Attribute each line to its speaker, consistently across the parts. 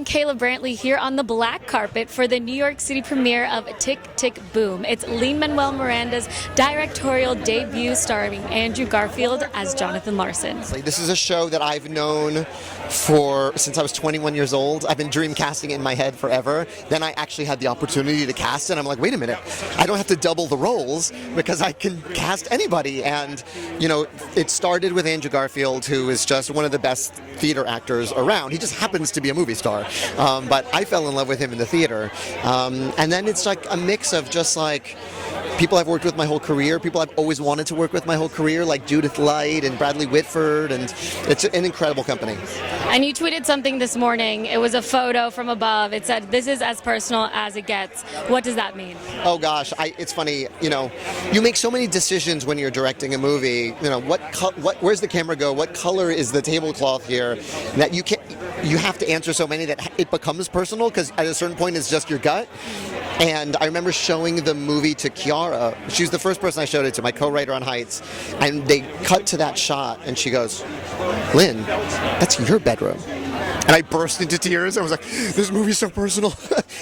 Speaker 1: Kayla Brantley here on the black carpet for the New York City premiere of Tick, Tick, Boom. It's Lin-Manuel Miranda's directorial debut starring Andrew Garfield as Jonathan Larson.
Speaker 2: This is a show that I've known since I was 21 years old. I've been dream casting it in my head forever. Then I actually had the opportunity to cast it. I'm like, wait a minute, I don't have to double the roles because I can cast anybody. And, you know, it started with Andrew Garfield, who is just one of the best theater actors around. He just happens to be a movie star. But I fell in love with him in the theater. And then it's like a mix of just like people I've worked with my whole career, people I've always wanted to work with my whole career, like Judith Light and Bradley Whitford, and it's an incredible company.
Speaker 1: And you tweeted something this morning. It was a photo from above. It said, "This is as personal as it gets." What does that mean?
Speaker 2: Oh gosh, it's funny. You know, you make so many decisions when you're directing a movie. You know, where's the camera go? What color is the tablecloth here? That you have to answer so many that it becomes personal because at a certain point it's just your gut. And I remember showing the movie to Kiara. She was the first person I showed it to, my co-writer on Heights. And they cut to that shot, and she goes, "Lynn, that's your bedroom." And I burst into tears. I was like, this movie's so personal.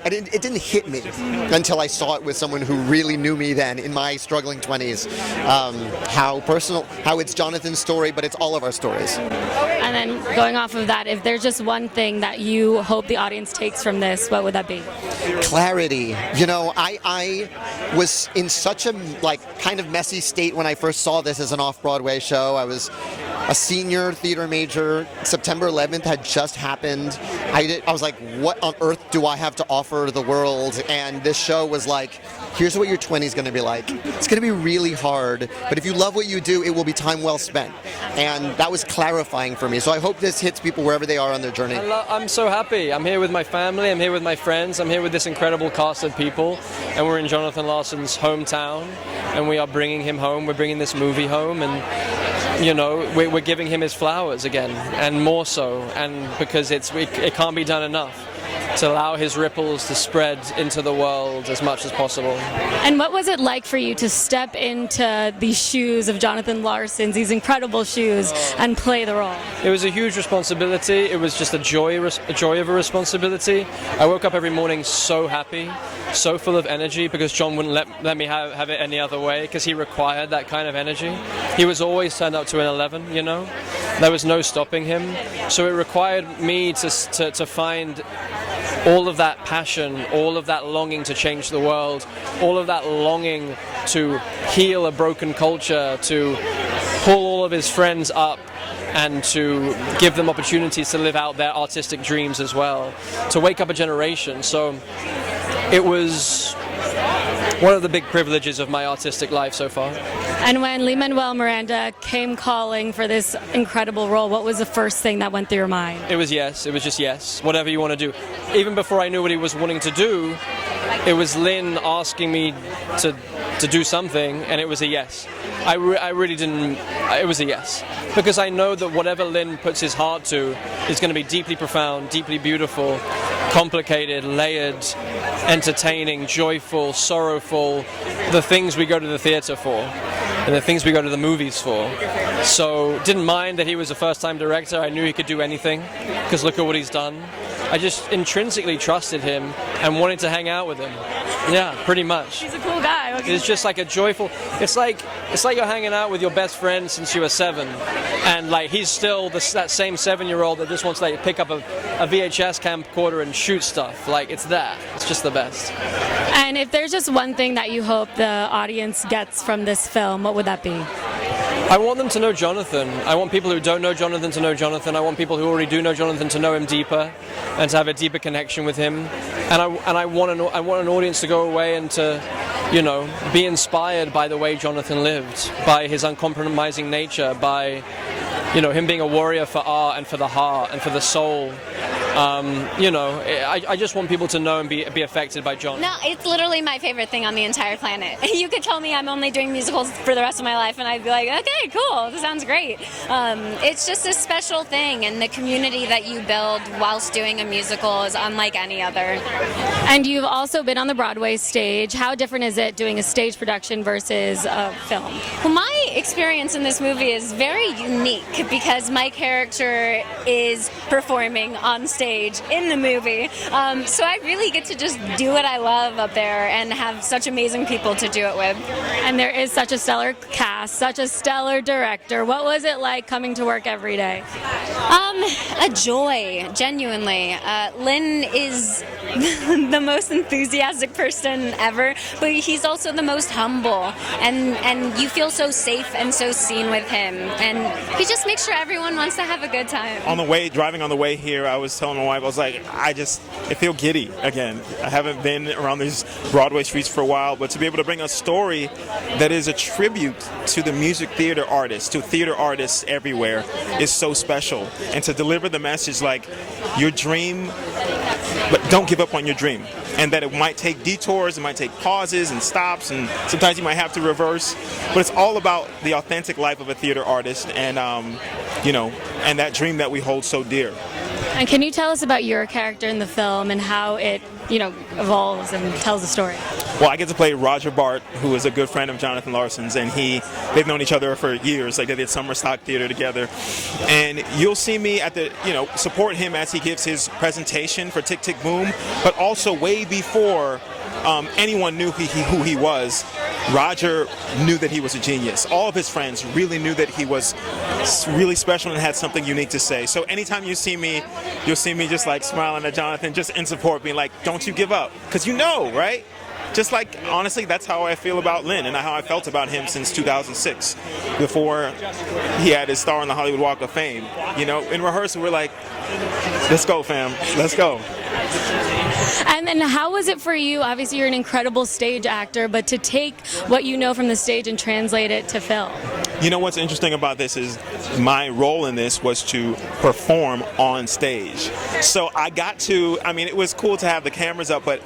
Speaker 2: And it didn't hit me until I saw it with someone who really knew me then in my struggling 20s. How personal, how it's Jonathan's story, but it's all of our stories.
Speaker 1: And then going off of that, if there's just one thing that you hope the audience takes from this, what would that be?
Speaker 2: Clarity. You know, I was in such a kind of messy state when I first saw this as an off-Broadway show. I was a senior theater major. September 11th had just happened. I was like, what on earth do I have to offer the world? And this show was like, here's what your 20s is going to be like. It's going to be really hard, but if you love what you do, it will be time well spent. And that was clarifying for me. So I hope this hits people wherever they are on their journey.
Speaker 3: I'm so happy. I'm here with my family. I'm here with my friends. I'm here with this incredible cast of people. And we're in Jonathan Larson's hometown. And we are bringing him home. We're bringing this movie home. And, you know, we're giving him his flowers again. And more so. And because it can't be done enough to allow his ripples to spread into the world as much as possible.
Speaker 1: And what was it like for you to step into these shoes of Jonathan Larson's, these incredible shoes, and play the role?
Speaker 3: It was a huge responsibility. It was just a joy of a responsibility. I woke up every morning so happy, so full of energy, because John wouldn't let me have it any other way, because he required that kind of energy. He was always turned up to an 11, you know? There was no stopping him. So it required me to find all of that passion, all of that longing to change the world, all of that longing to heal a broken culture, to pull all of his friends up and to give them opportunities to live out their artistic dreams as well, to wake up a generation. So it was one of the big privileges of my artistic life so far.
Speaker 1: And when Lin-Manuel Miranda came calling for this incredible role, what was the first thing that went through your mind?
Speaker 3: It was yes. It was just yes. Whatever you want to do. Even before I knew what he was wanting to do, it was Lin asking me to do something, and it was a yes. I really didn't. It was a yes. Because I know that whatever Lin puts his heart to is going to be deeply profound, deeply beautiful, complicated, layered, entertaining, joyful, sorrowful, the things we go to the theater for. And the things we go to the movies for. So didn't mind that he was a first-time director. I knew he could do anything, because look at what he's done. I just intrinsically trusted him and wanted to hang out with him. Yeah, pretty much.
Speaker 1: He's a cool guy.
Speaker 3: It's just like a joyful. It's like you're hanging out with your best friend since you were 7, and like he's still that same 7-year-old that just wants to pick up a VHS camcorder and shoot stuff. Like it's that. It's just the best.
Speaker 1: And if there's just one thing that you hope the audience gets from this film, what would that be?
Speaker 3: I want them to know Jonathan. I want people who don't know Jonathan to know Jonathan. I want people who already do know Jonathan to know him deeper and to have a deeper connection with him. And I want an audience to go away and to, you know, be inspired by the way Jonathan lived, by his uncompromising nature, by, you know, him being a warrior for art and for the heart and for the soul. You know, I just want people to know and be affected by John.
Speaker 4: No, it's literally my favorite thing on the entire planet. You could tell me I'm only doing musicals for the rest of my life, and I'd be like, okay, cool, this sounds great. It's just a special thing, and the community that you build whilst doing a musical is unlike any other.
Speaker 1: And you've also been on the Broadway stage. How different is it doing a stage production versus a film?
Speaker 4: Well, my experience in this movie is very unique because my character is performing on stage stage in the movie. So I really get to just do what I love up there and have such amazing people to do it with.
Speaker 1: And there is such a stellar cast, such a stellar director. What was it like coming to work every day?
Speaker 4: A joy, genuinely. Lin is the most enthusiastic person ever, but he's also the most humble, and you feel so safe and so seen with him, and he just makes sure everyone wants to have a good time.
Speaker 5: Driving on the way here, I was telling my wife, I was like, I feel giddy again. I haven't been around these Broadway streets for a while, but to be able to bring a story that is a tribute to the music theater artists, to theater artists everywhere, is so special. And to deliver the message like, your dream, but don't give up on your dream. And that it might take detours, it might take pauses and stops, and sometimes you might have to reverse. But it's all about the authentic life of a theater artist, and and that dream that we hold so dear.
Speaker 1: And can you tell us about your character in the film and how it, evolves and tells the story?
Speaker 5: Well, I get to play Roger Bart, who is a good friend of Jonathan Larson's, and they've known each other for years. Like, they did summer stock theater together. And you'll see me support him as he gives his presentation for Tick, Tick, Boom, but also way before anyone knew who he was. Roger knew that he was a genius. All of his friends really knew that he was really special and had something unique to say. So anytime you see me, you'll see me just like smiling at Jonathan, just in support, being like, don't you give up. Because right? Just like, honestly, that's how I feel about Lin and how I felt about him since 2006, before he had his star on the Hollywood Walk of Fame. In rehearsal, we're like, let's go, fam, let's go.
Speaker 1: And then how was it for you? Obviously, you're an incredible stage actor, but to take what you know from the stage and translate it to film.
Speaker 5: What's interesting about this is my role in this was to perform on stage. So it was cool to have the cameras up, but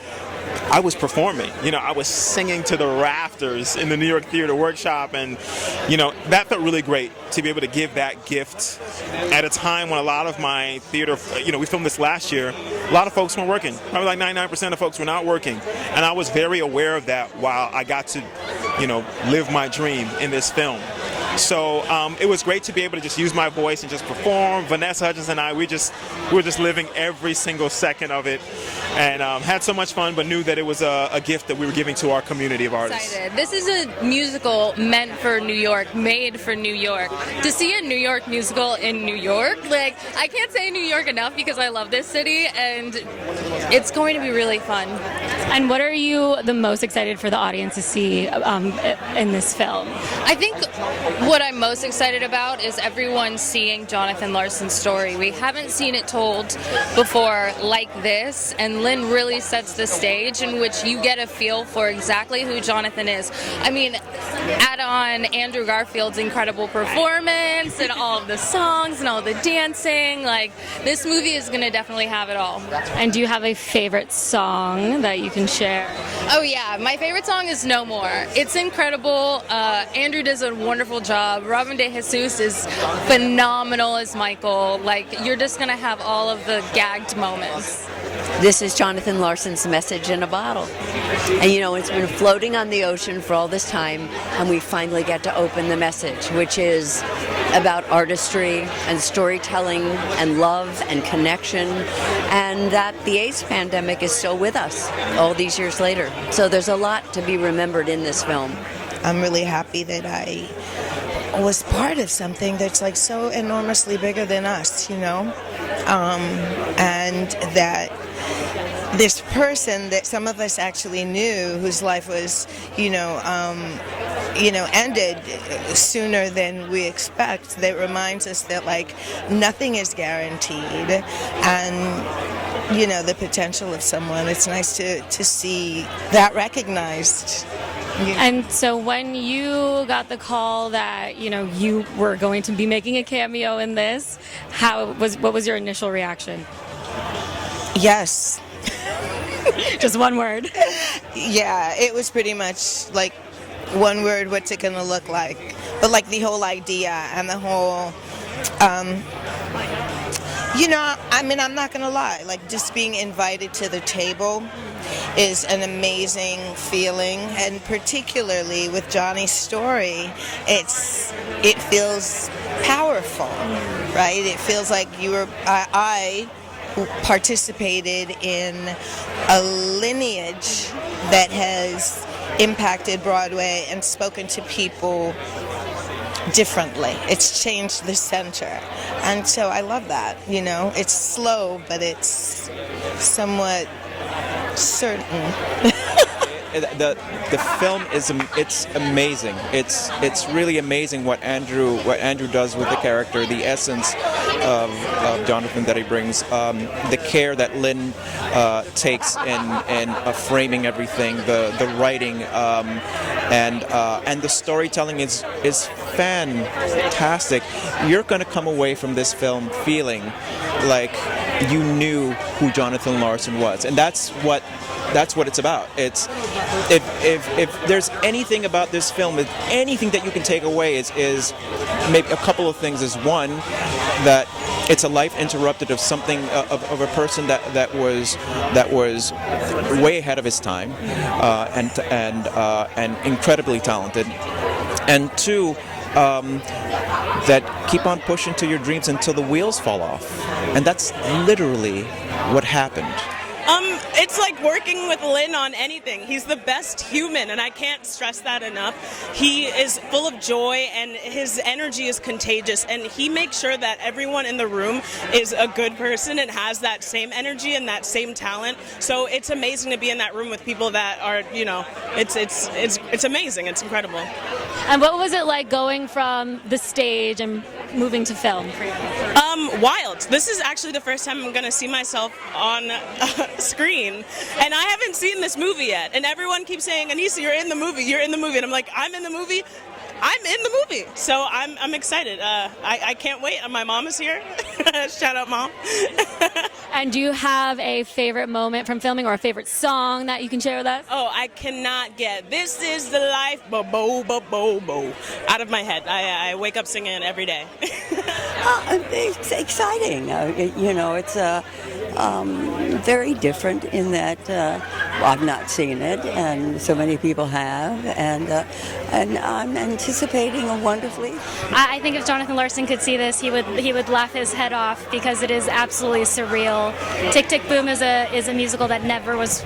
Speaker 5: I was performing. I was singing to the rafters in the New York Theater Workshop, and that felt really great to be able to give that gift at a time when a lot of my theater, we filmed this last year, a lot of folks weren't working. Probably like 99% of folks were not working, and I was very aware of that while I got to, live my dream in this film. So it was great to be able to just use my voice and just perform. Vanessa Hudgens and I, we were just living every single second of it, and had so much fun, but knew that it was a gift that we were giving to our community of artists.
Speaker 6: Excited. This is a musical meant for New York, made for New York. To see a New York musical in New York, I can't say New York enough because I love this city, and it's going to be really fun.
Speaker 1: And what are you the most excited for the audience to see in this film?
Speaker 6: I think what I'm most excited about is everyone seeing Jonathan Larson's story. We haven't seen it told before like this, and Lin really sets the stage in which you get a feel for exactly who Jonathan is. Add on Andrew Garfield's incredible performance and all of the songs and all the dancing. This movie is going to definitely have it all.
Speaker 1: And do you have a favorite song that you can share?
Speaker 6: Oh yeah, my favorite song is No More. It's incredible. Andrew does a wonderful job. Robin De Jesus is phenomenal as Michael. You're just going to have all of the gagged moments.
Speaker 7: This is Jonathan Larson's Message in a Bottle. And it's been floating on the ocean for all this time, and we finally get to open the message, which is about artistry and storytelling and love and connection, and that the AIDS pandemic is still with us all these years later. So there's a lot to be remembered in this film.
Speaker 8: I'm really happy that I was part of something that's so enormously bigger than us, and that this person that some of us actually knew, whose life was, ended sooner than we expect, that reminds us that nothing is guaranteed, and the potential of someone. It's nice to see that recognized.
Speaker 1: And so when you got the call that you were going to be making a cameo in this, what was your initial reaction?
Speaker 8: Yes.
Speaker 1: Just one word.
Speaker 8: Yeah, it was pretty much one word. What's it gonna look like? But the whole idea and the whole. I'm not gonna lie. Just being invited to the table is an amazing feeling, and particularly with Johnny's story, it feels powerful, right? It feels like I participated in a lineage that has impacted Broadway and spoken to people differently. It's changed the center. And so I love that, you know. It's slow, but it's somewhat certain.
Speaker 9: The film is it's amazing. It's really amazing what Andrew does with the character, the essence of Jonathan that he brings, the care that Lin takes in framing everything, the writing, and the storytelling is fantastic. You're going to come away from this film feeling like you knew who Jonathan Larson was, and that's what it's about. It's if there's anything about this film, anything that you can take away is maybe a couple of things. Is one, that it's a life interrupted of something of a person that was way ahead of his time, and incredibly talented, and two, that keep on pushing to your dreams until the wheels fall off, and that's literally what happened.
Speaker 10: It's like working with Lin on anything. He's the best human, and I can't stress that enough. He is full of joy, and his energy is contagious, and he makes sure that everyone in the room is a good person and has that same energy and that same talent. So it's amazing to be in that room with people that are, you know, it's amazing. It's incredible.
Speaker 1: And what was it like going from the stage and moving to film for you?
Speaker 10: Wild. This is actually the first time I'm going to see myself on screen, and I haven't seen this movie yet. And everyone keeps saying, "Anissa, you're in the movie. You're in the movie." And I'm like, "I'm in the movie. I'm in the movie." So I'm excited. I can't wait. My mom is here. Shout out, Mom.
Speaker 1: And do you have a favorite moment from filming or a favorite song that you can share with us?
Speaker 10: Oh, I cannot get "This Is the Life" bo out of my head. I wake up singing it every day.
Speaker 11: It's exciting. You know, it's very different in that I've not seen it, and so many people have, and I'm anticipating a wonderfully.
Speaker 1: I think if Jonathan Larson could see this, he would laugh his head off because it is absolutely surreal. Tick Tick Boom is a musical that never was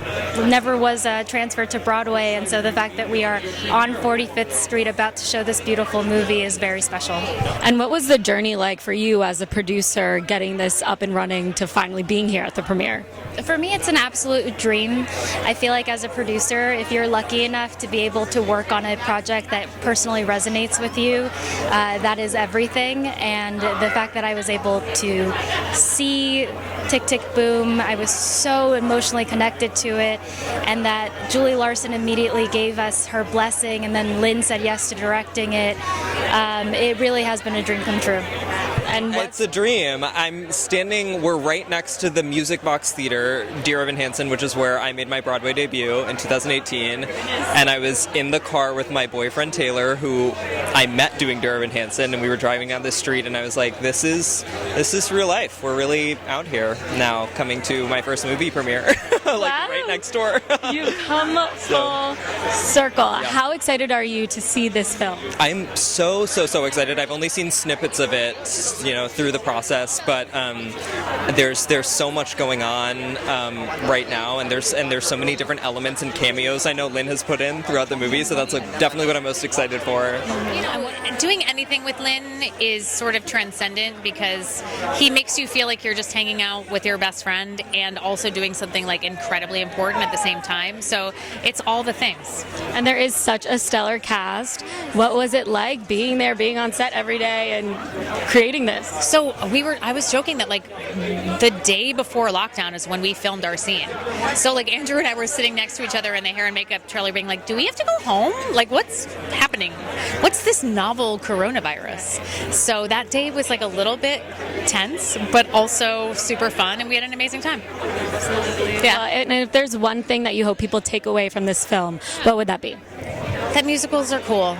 Speaker 1: transferred to Broadway, and so the fact that we are on 45th Street about to show this beautiful movie is very special. And what was the journey like for you as a producer, getting this up and running to finally being here at the premiere?
Speaker 4: For me, it's an absolute dream. I feel like as a producer, if you're lucky enough to be able to work on a project that personally resonates with you, that is everything. And the fact that I was able to see Tick Tick Boom, I was so emotionally connected to it, and that Julie Larson immediately gave us her blessing, and then Lin said yes to directing it. It really has been a dream come true.
Speaker 12: And it's a dream. We're right next to the Music Box Theater, Dear Evan Hansen, which is where I made my Broadway debut in 2018. And I was in the car with my boyfriend Taylor, who I met doing Dear Evan Hansen, and we were driving down the street, and I was like, this is real life. We're really out here now, coming to my first movie premiere, right next door.
Speaker 1: You come full circle. Yeah. How excited are you to see this film?
Speaker 12: I'm so excited. I've only seen snippets of it, through the process, but there's so much going on right now, and there's so many different elements and cameos I know Lin has put in throughout the movie, so that's definitely what I'm most excited for.
Speaker 13: Doing anything with Lin is sort of transcendent because he makes you feel like you're just hanging out with your best friend and also doing something like incredibly important at the same time. So it's all the things.
Speaker 1: And there is such a stellar cast. What was it like being there, being on set every day and creating this?
Speaker 13: So I was joking that the day before lockdown is when we filmed our scene. So Andrew and I were sitting next to each other in the hair and makeup trailer being like, do we have to go home? What's happening? What's this novel coronavirus? So that day was a little bit tense, but also super fun, and we had an amazing time.
Speaker 1: Absolutely. Yeah. And if there's one thing that you hope people take away from this film, what would that be?
Speaker 13: That musicals are cool.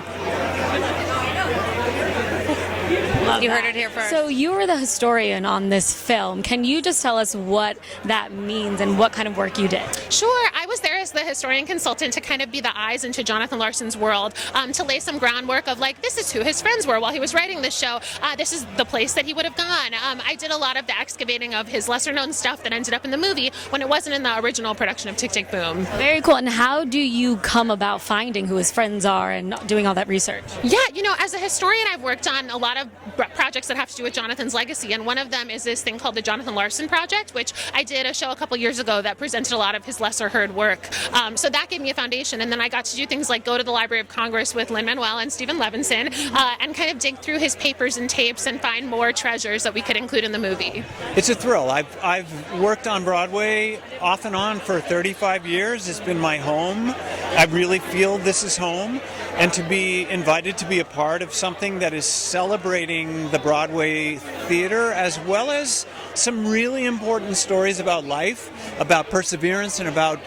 Speaker 1: Love love
Speaker 13: You
Speaker 1: that.
Speaker 13: heard it here first.
Speaker 1: So you were the historian on this film. Can you just tell us what that means and what kind of work you did?
Speaker 14: Sure, I was there as the historian consultant to kind of be the eyes into Jonathan Larson's world, to lay some groundwork of like, this is who his friends were while he was writing this show. This is the place that he would have gone. I did a lot of the excavating of his lesser known stuff that ended up in the movie when it wasn't in the original production of Tick, Tick, Boom.
Speaker 1: Very cool. And how do you come about finding who his friends are and doing all that research?
Speaker 14: Yeah, as a historian, I've worked on a lot of projects that have to do with Jonathan's legacy, and one of them is this thing called the Jonathan Larson Project, which I did a show a couple years ago that presented a lot of his lesser heard work. So that gave me a foundation, and then I got to do things like go to the Library of Congress with Lin-Manuel and Stephen Levinson and kind of dig through his papers and tapes and find more treasures that we could include in the movie.
Speaker 15: It's a thrill. I've worked on Broadway off and on for 35 years. It's been my home. I really feel this is home. And to be invited to be a part of something that is celebrating the Broadway theater, as well as some really important stories about life, about perseverance, and about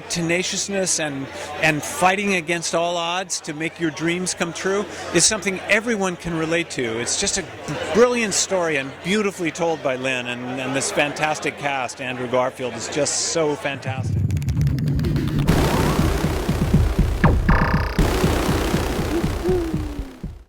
Speaker 15: tenaciousness and fighting against all odds to make your dreams come true, is something everyone can relate to. It's just a brilliant story and beautifully told by Lin, and this fantastic cast. Andrew Garfield is just so fantastic.